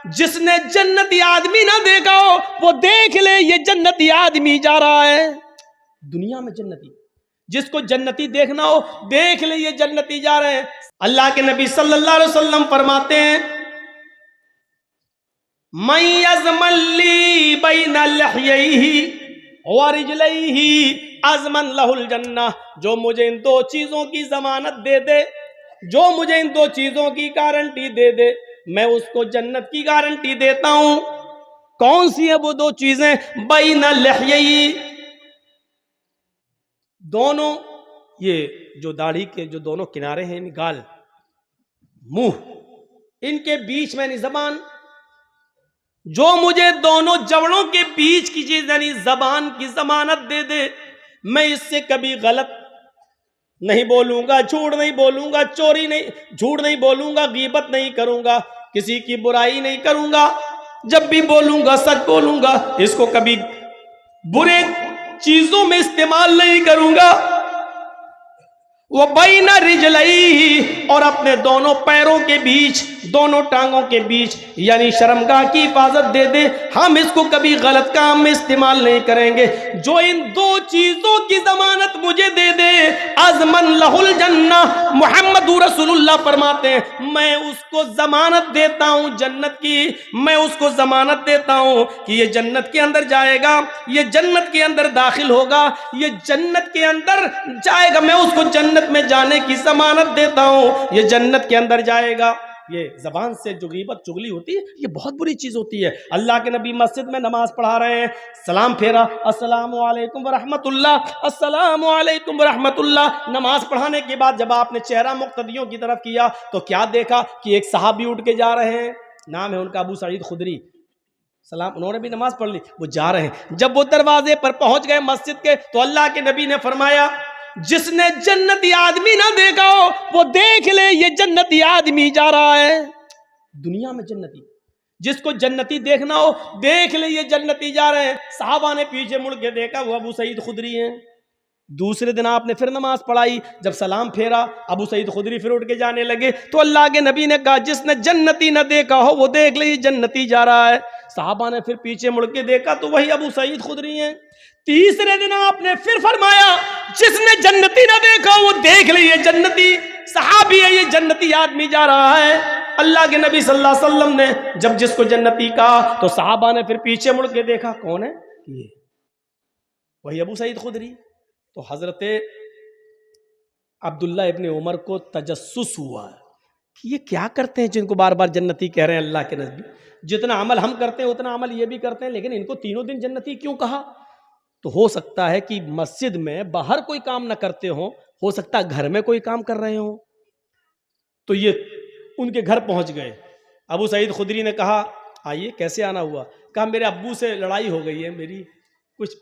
जिसने जन्नती आदमी ना देखा हो वो देख ले, ये जन्नती आदमी जा रहा है। दुनिया में जन्नती, जिसको जन्नती देखना हो देख ले, ये जन्नती जा रहे हैं। अल्लाह के नबी सल्लल्लाहु अलैहि वसल्लम फरमाते हैं, मई अज़मल्ली बैना लहयैहि व रिजलैहि अज़मन लहुल जन्नह। जो मुझे इन दो चीजों की जमानत दे दे, जो मुझे इन दो चीजों की गारंटी दे दे, मैं उसको जन्नत की गारंटी देता हूं। कौन सी है वो दो चीजें? बैना लहयैहि, दोनों ये जो दाढ़ी के जो दोनों किनारे हैं, गाल, मुंह, इनके बीच में यानी जबान, जो मुझे दोनों जबड़ों के बीच की चीज यानी जबान की जमानत दे दे, मैं इससे कभी गलत नहीं बोलूंगा, झूठ नहीं बोलूंगा, चोरी नहीं, झूठ नहीं बोलूंगा, गीबत नहीं करूंगा, किसी की बुराई नहीं करूंगा, जब भी बोलूंगा सच बोलूंगा, इसको कभी बुरे चीजों में इस्तेमाल नहीं करूंगा। वो बैना रिजलैहि, और अपने दोनों पैरों के बीच, दोनों टांगों के बीच यानी शर्मगाह की हिफाजत दे दे, हम इसको कभी गलत काम में इस्तेमाल नहीं करेंगे। जो इन दो चीजों की जमानत मुझे दे दे, अज़मन लहुल जन्नह, मोहम्मद रसूलुल्लाह फरमाते हैं, मैं उसको जमानत देता हूं जन्नत की, मैं उसको जमानत देता हूं कि ये जन्नत के अंदर जाएगा, ये जन्नत के अंदर दाखिल होगा, ये जन्नत के अंदर जाएगा, मैं उसको जन्नत में जाने की जमानत देता हूं, ये जन्नत के अंदर जाएगा। ये जबान से जो गीबत चुगली होती है, ये बहुत बुरी चीज होती है। अल्लाह के नबी मस्जिद में नमाज पढ़ा रहे हैं, सलाम फेरा, अस्सलामु अलैकुम व रहमतुल्लाह, अस्सलामु अलैकुम व रहमतुल्लाह। नमाज पढ़ाने के बाद जब आपने चेहरा मुक्तदियों की तरफ किया तो क्या देखा कि एक सहाबी उठ के जा रहे हैं, नाम है उनका अबू सईद खुदरी, सलाम, उन्होंने भी नमाज पढ़ ली, वो जा रहे हैं। जब वो दरवाजे पर पहुंच गए मस्जिद के, तो अल्लाह के नबी ने फरमाया, जिसने जन्नती आदमी ना देखा हो वो देख ले, ये जन्नती आदमी जा रहा है। दुनिया में जन्नती, जिसको जन्नती देखना हो देख ले, ये जन्नती जा रहे हैं। साहबा ने पीछे मुड़ के देखा, वो अबू सईद खुदरी हैं। दूसरे दिन आपने फिर नमाज पढ़ाई, जब सलाम फेरा, अबू सईद खुदरी फिर उठ के जाने लगे, तो अल्लाह के नबी ने कहा, जिसने जन्नती ना देखा हो वो देख ले, ये जन्नती जा रहा है। साहबा ने फिर पीछे मुड़ के देखा तो वही अबू सईद खुदरी हैं। तीसरे दिन आपने फिर फरमाया, जिसने जन्नती ना देखा वो देख ले, ये जन्नती सहाबी है, ये जन्नती आदमी जा रहा है। अल्लाह के नबी सल्लल्लाहु अलैहि वसल्लम ने जब जिसको जन्नती कहा तो साहबा ने फिर पीछे मुड़ के देखा, कौन है ये? वही अबू सईद खुदरी। तो हजरत अब्दुल्ला इब्ने उमर को तजस्सुस हुआ कि ये क्या करते हैं जिनको बार बार जन्नती कह रहे हैं अल्लाह के नबी। जितना अमल हम करते हैं उतना अमल ये भी करते हैं, लेकिन इनको तीनों दिन जन्नती क्यों कहा? तो हो सकता है कि मस्जिद में बाहर कोई काम ना करते हो सकता है घर में कोई काम कर रहे हो। तो ये उनके घर पहुंच गए। अबू सईद खुदरी ने कहा, आइए, कैसे आना हुआ? कहा, मेरे अब्बू से लड़ाई हो गई है मेरी, कुछ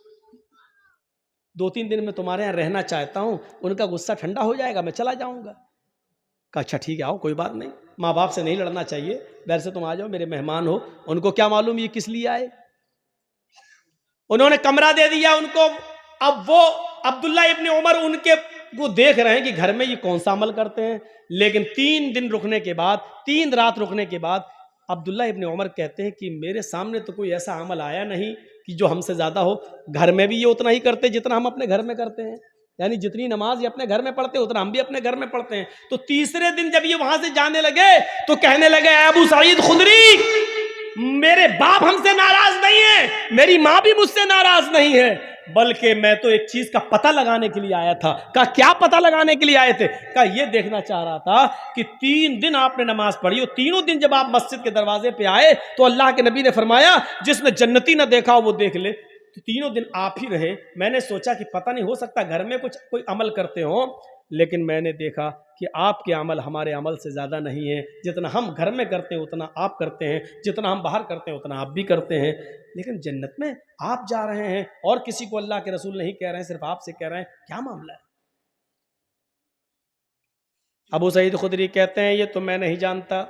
2-3 दिन में तुम्हारे यहाँ रहना चाहता हूँ, उनका गुस्सा ठंडा हो जाएगा, मैं चला जाऊँगा। कहा, अच्छा ठीक है, आओ, कोई बात नहीं, माँ बाप से नहीं लड़ना चाहिए, वैसे तुम आ जाओ, मेरे मेहमान हो। उनको क्या मालूम ये किस लिए आए। उन्होंने कमरा दे दिया उनको। अब वो अब्दुल्ला इब्ने उमर उनके वो देख रहे हैं कि घर में ये कौन सा अमल करते हैं। लेकिन 3 दिन रुकने के बाद, 3 रात रुकने के बाद अब्दुल्ला इब्ने उमर कहते हैं कि मेरे सामने तो कोई ऐसा अमल आया नहीं कि जो हमसे ज़्यादा हो। घर में भी ये उतना ही करते जितना हम अपने घर में करते हैं, यानी जितनी नमाज ये अपने घर में पढ़ते उतना हम भी अपने घर में पढ़ते हैं। तो तीसरे दिन जब ये वहां से जाने लगे तो कहने लगे, अबू सईद खुदरी, मेरे बाप हमसे नाराज नहीं है, मेरी माँ भी मुझसे नाराज नहीं है, बल्कि मैं तो एक चीज का पता लगाने के लिए आया था। कहा, क्या पता लगाने के लिए आए थे? कहा, ये देखना चाह रहा था कि 3 दिन आपने नमाज पढ़ी और तीनों दिन जब आप मस्जिद के दरवाजे पे आए तो अल्लाह के नबी ने फरमाया, जिसने जन्नती ना देखा हो वो देख ले। तो तीनों दिन आप ही रहे। मैंने सोचा कि पता नहीं, हो सकता घर में कुछ कोई अमल करते हो, लेकिन मैंने देखा कि आपके अमल हमारे अमल से ज़्यादा नहीं है। जितना हम घर में करते हैं उतना आप करते हैं, जितना हम बाहर करते हैं उतना आप भी करते हैं। लेकिन जन्नत में आप जा रहे हैं और किसी को अल्लाह के रसूल नहीं कह रहे हैं, सिर्फ आपसे कह रहे हैं, क्या मामला है? अबू सईद खुदरी कहते हैं, ये तो मैं नहीं जानता,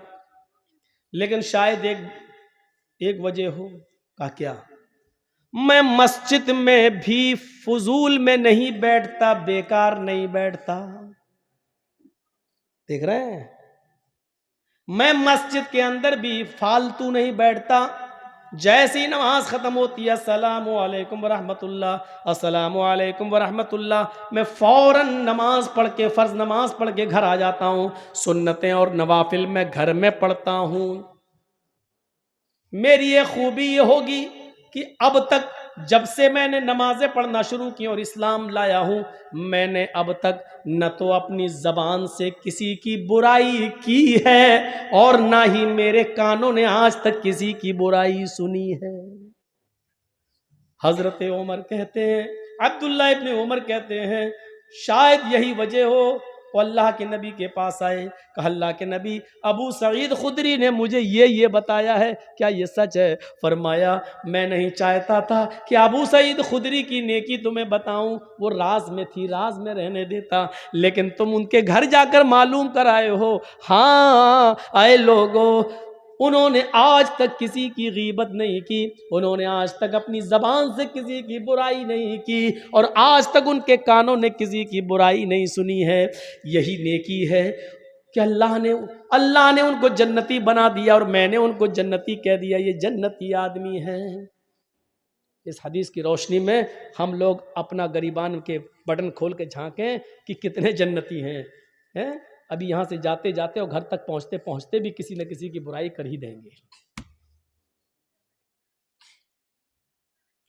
लेकिन शायद एक वजह हो। कहा, क्या? मैं मस्जिद में भी फजूल में नहीं बैठता, बेकार नहीं बैठता। देख रहे हैं, मैं मस्जिद के अंदर भी फालतू नहीं बैठता। जैसे ही नमाज खत्म होती है, अस्सलामु अलैकुम वरहमतुल्लाह, अस्सलामु अलैकुम वरहमतुल्लाह, मैं फौरन नमाज पढ़ के, फर्ज नमाज पढ़ के घर आ जाता हूँ। सुन्नतें और नवाफिल मैं घर में पढ़ता हूँ। मेरी ये खूबी ये होगी कि अब तक जब से मैंने नमाजें पढ़ना शुरू की और इस्लाम लाया हूं, मैंने अब तक न तो अपनी जबान से किसी की बुराई की है और ना ही मेरे कानों ने आज तक किसी की बुराई सुनी है। हजरत उमर कहते हैं, अब्दुल्ला इब्ने उमर कहते हैं, शायद यही वजह हो वो अल्लाह के नबी के पास आए। कहा, अल्लाह के नबी, अबू सईद खुदरी ने मुझे ये बताया है, क्या ये सच है? फरमाया, मैं नहीं चाहता था कि अबू सईद खुदरी की नेकी तुम्हें बताऊं, वो राज में थी, राज में रहने देता, लेकिन तुम उनके घर जाकर मालूम कर आए हो। हाँ आए लोगों, उन्होंने आज तक किसी की गीबत नहीं की, उन्होंने आज तक अपनी जबान से किसी की बुराई नहीं की और आज तक उनके कानों ने किसी की बुराई नहीं सुनी है। यही नेकी है कि अल्लाह ने उनको जन्नती बना दिया और मैंने उनको जन्नती कह दिया। ये जन्नती आदमी है। इस हदीस की रोशनी में हम लोग अपना गरीबान के बटन खोल के झांकें कि कितने जन्नती हैं। अभी यहाँ से जाते जाते और घर तक पहुँचते पहुँचते भी किसी न किसी की बुराई कर ही देंगे।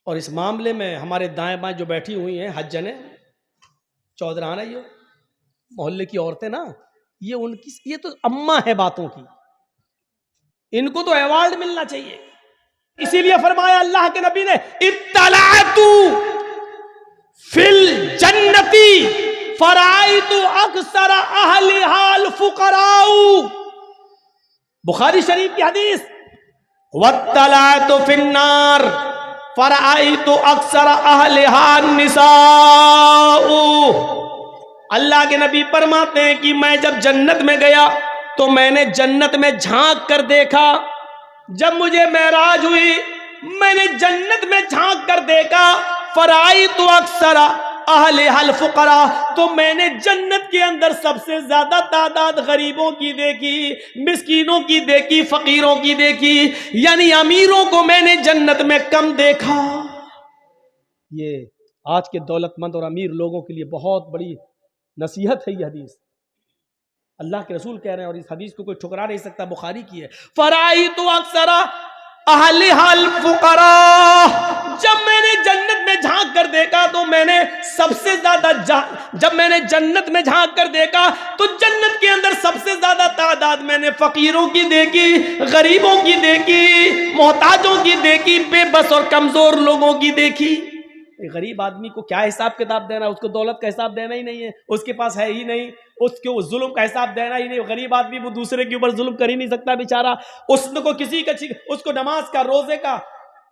और इस मामले में हमारे दाएं बाएं जो बैठी हुई हैं हज्जने चौधराना, ये मोहल्ले की औरतें ना, ये तो अम्मा है बातों की, इनको तो अवार्ड मिलना चाहिए। इसीलिए फरमाया अल्लाह के नबी ने, इत्तलातु फिल जन्नती फराइतु अक्सर अहली हाल फुकराऊ। बुखारी शरीफ की हदीस, वत्तलातु फिन्नार फराइतु अक्सर अहली हाल निसाऊ। अल्लाह के नबी फरमाते हैं कि मैं जब जन्नत में गया तो मैंने जन्नत में झांक कर देखा। जब मुझे मेराज हुई, मैंने जन्नत में झांक कर देखा, फराई तो अक्सर अहले हल फुकरा, तो मैंने जन्नत के अंदर सबसे ज्यादा तादाद गरीबों की देखी, मिस्कीनों की देखी, फकीरों की देखी, यानी अमीरों को मैंने जन्नत में कम देखा। ये आज के दौलतमंद और अमीर लोगों के लिए बहुत बड़ी नसीहत है ये हदीस। अल्लाह के रसूल कह रहे हैं और इस हदीस को कोई ठुकरा नहीं सकता, बुखारी की है। फराई तो अक्सर अहले हल फुकरा, जब मैंने जन्नत में झांक कर देखा तो मैंने सबसे ज्यादा जब मैंने जन्नत में झांक कर देखा तो जन्नत के अंदर सबसे ज्यादा तादाद मैंने फकीरों की देखी, गरीबों की देखी, मोहताजों की देखी, बेबस और कमजोर लोगों की देखी। गरीब आदमी को क्या हिसाब किताब देना, उसको दौलत का हिसाब देना ही नहीं है, उसके पास है ही नहीं, उसको जुल्म का हिसाब देना ही नहीं। गरीब आदमी वो दूसरे के ऊपर जुल्म कर ही नहीं सकता बेचारा, उसको किसी का, उसको नमाज का, रोजे का,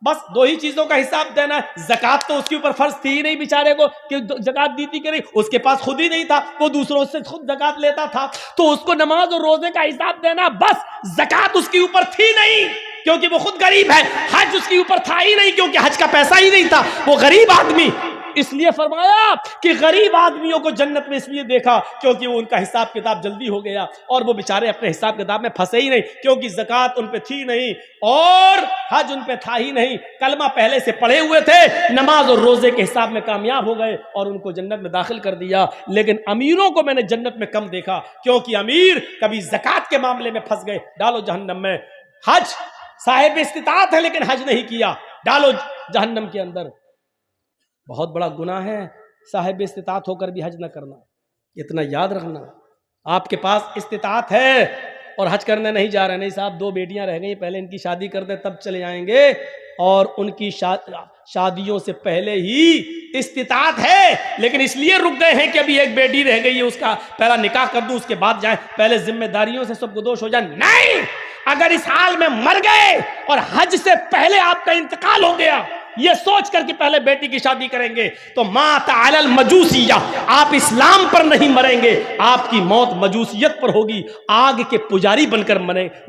बस दो ही चीजों का हिसाब देना है। ज़कात तो उसके ऊपर फर्ज थी ही नहीं बेचारे को कि ज़कात दी थी कि नहीं, उसके पास खुद ही नहीं था, वो दूसरों से खुद ज़कात लेता था, तो उसको नमाज और रोजे का हिसाब देना, बस ज़कात उसके ऊपर थी नहीं क्योंकि वो खुद गरीब है, हज उसके ऊपर था ही नहीं क्योंकि हज का पैसा ही नहीं था, वो गरीब आदमी। इसलिए फरमाया कि गरीब आदमियों को जन्नत में इसलिए देखा क्योंकि वो उनका हिसाब किताब जल्दी हो गया और वो बेचारे अपने हिसाब किताब में फंसे ही नहीं क्योंकि ज़कात उन पे थी नहीं और हज उन पे था ही नहीं, कलमा पहले से पढ़े हुए थे, नमाज और रोजे के हिसाब में कामयाब हो गए और उनको जन्नत में दाखिल कर दिया। लेकिन अमीरों को मैंने जन्नत में कम देखा क्योंकि अमीर कभी ज़कात के मामले में फंस गए, डालो जहन्नम में। हज साहिब इस्तिताअत है लेकिन हज नहीं किया, डालो जहन्नम के अंदर। बहुत बड़ा गुनाह है साहिब इस्तिताअत होकर भी हज न करना। इतना याद रखना, आपके पास इस्तिताअत है और हज करने नहीं जा रहे, नहीं साहब, 2 बेटियां रह गई, पहले इनकी शादी कर दे तब चले जाएंगे, और उनकी शादियों से पहले ही इस्तिताअत है लेकिन इसलिए रुक गए हैं कि अभी एक बेटी रह गई है, उसका पहला निकाह कर दूं उसके बाद जाएं, पहले जिम्मेदारियों से सबको दोष हो जाए। नहीं, अगर इस हाल में मर गए और हज से पहले आपका इंतकाल हो गया, ये सोच करके पहले बेटी की शादी करेंगे तो माता अलल मजूसिया, आप इस्लाम पर नहीं मरेंगे, आपकी मौत मजूसियत पर होगी, आग के पुजारी बनकर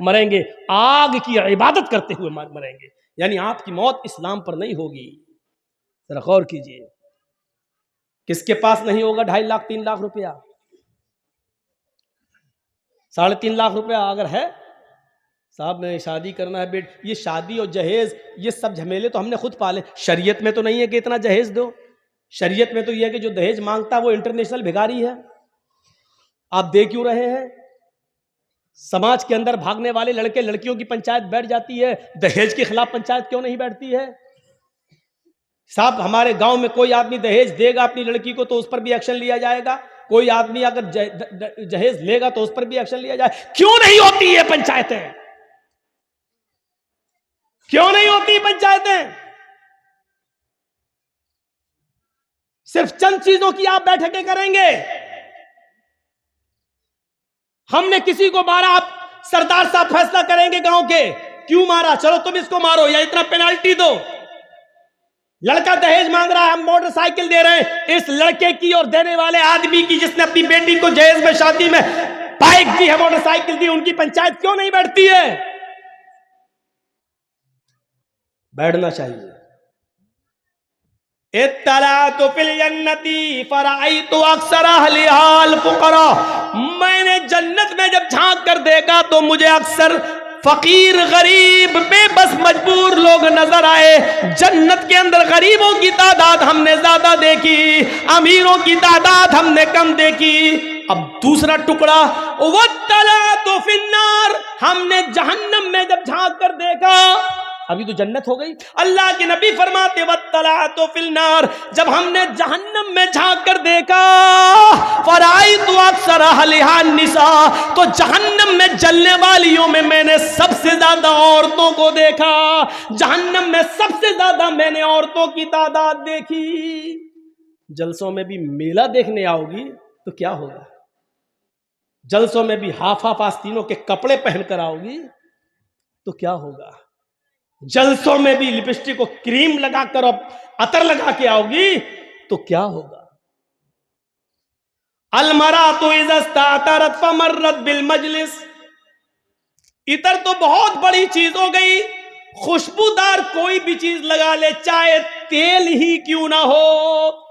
मरेंगे, आग की इबादत करते हुए मरेंगे, यानी आपकी मौत इस्लाम पर नहीं होगी। जरा गौर कीजिए, किसके पास नहीं होगा 2.5 लाख 3 लाख रुपया, 3.5 लाख रुपया अगर है साहब मैं शादी करना है बेट, ये शादी और जहेज ये सब झमेले तो हमने खुद पाले। शरीयत में तो नहीं है कि इतना जहेज दो। शरीयत में तो यह है कि जो दहेज मांगता है वो इंटरनेशनल भिखारी है। आप दे क्यों रहे हैं? समाज के अंदर भागने वाले लड़के लड़कियों की पंचायत बैठ जाती है, दहेज के खिलाफ पंचायत क्यों नहीं बैठती है? साहब हमारे गांव में कोई आदमी दहेज देगा अपनी लड़की को तो उस पर भी एक्शन लिया जाएगा। कोई आदमी अगर जहेज लेगा तो उस पर भी एक्शन लिया जाए। क्यों नहीं होती है पंचायतें? क्यों नहीं होती पंचायतें? सिर्फ चंद चीजों की आप बैठकें करेंगे। हमने किसी को मारा, आप सरदार साहब फैसला करेंगे गांव के, क्यों मारा, चलो तुम इसको मारो या इतना पेनाल्टी दो। लड़का दहेज मांग रहा है, हम मोटरसाइकिल दे रहे हैं, इस लड़के की और देने वाले आदमी की जिसने अपनी बेटी को जहेज में शादी में बाइक दी है, मोटरसाइकिल दी, उनकी पंचायत क्यों नहीं बैठती है? बैठना चाहिए। इत्तलातु फिल जन्नती फराइतु अक्सर अहलिहाल फुकरा, मैंने जन्नत में जब झांक कर देखा तो मुझे अक्सर फकीर गरीब बेबस मजबूर लोग नजर आए। जन्नत के अंदर गरीबों की तादाद हमने ज्यादा देखी, अमीरों की तादाद हमने कम देखी। अब दूसरा टुकड़ा, वत्तलातु फिन्नार, हमने जहन्नम में जब झांक कर देखा, अभी तो जन्नत हो गई। अल्लाह के नबी फरमाते वत्तलातु फिन्नार, जब हमने जहन्नम में झांक कर देखा, फराइतु अक्सर अहलिहा निसा, तो जहन्नम में जलने वालियों में मैंने सबसे ज्यादा औरतों को देखा। जहन्नम में सबसे ज्यादा मैंने औरतों की तादाद देखी। जलसों में भी मेला देखने आओगी तो क्या होगा? जलसों में भी हाफ हाफ आस्तीनों के कपड़े पहनकर आओगी तो क्या होगा? जलसों में भी लिपस्टिक को क्रीम लगाकर और अतर लगा के आओगी तो क्या होगा? अलमरातु इज़ा इस्तातरत फमर्रत बिल मजलिस, इतर तो बहुत बड़ी चीज हो गई, खुशबूदार कोई भी चीज लगा ले, चाहे तेल ही क्यों ना हो।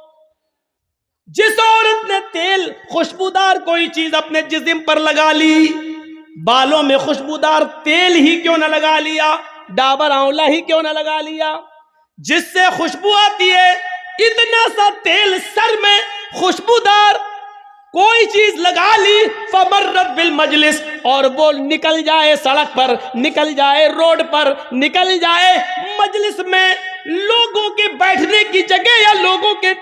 जिस औरत ने तेल खुशबूदार कोई चीज अपने जिस्म पर लगा ली, बालों में खुशबूदार तेल ही क्यों ना लगा लिया, डाबर आंवला ही क्यों ना लगा लिया, जिससे खुशबू आती है, इतना सा तेल सर में खुशबूदार कोई चीज लगा ली, फमर्रत बिल मजलिस, और वो निकल जाए सड़क पर, निकल जाए रोड पर, निकल जाए मजलिस में, लोगों के बैठने की जगह या लोगों के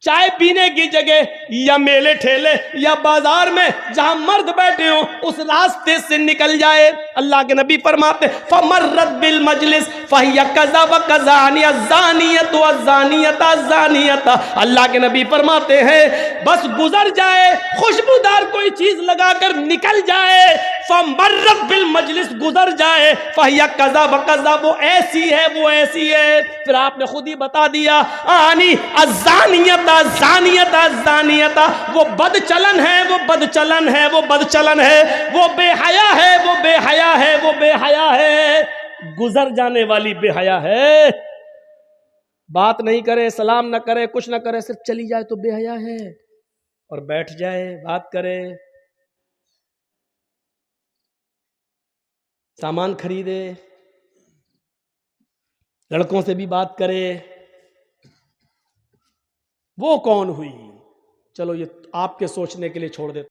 चाय पीने की जगह या मेले ठेले या बाजार में जहां मर्द बैठे हो उस रास्ते से निकल जाए। अल्लाह के नबी फरमाते फमर्रत बिल मजलिस फहिया कज़ा व कज़ानिया ज़ानियत व ज़ानियत ज़ानियत, अल्लाह के नबी फरमाते हैं बस गुजर जाए, खुशबूदार कोई चीज लगाकर निकल जाए, फमर्रत बिल मजलिस, गुजर जाए, फहिया कज़ा व कज़ा, वो ऐसी है वो ऐसी है। फिर आपने खुद ही बता दिया आनी अज़ानियत ज़ानियत ज़ानियत, वो बदचलन है वो बदचलन है वो बदचलन है, वो बेहया है वो बेहया है वो बेहया है, गुजर जाने वाली बेहया है। बात नहीं करे, सलाम ना करे, कुछ ना करे, सिर्फ चली जाए तो बेहया है, और बैठ जाए बात करे, सामान खरीदे, लड़कों से भी बात करे, वो कौन हुई? चलो ये आपके सोचने के लिए छोड़ देते।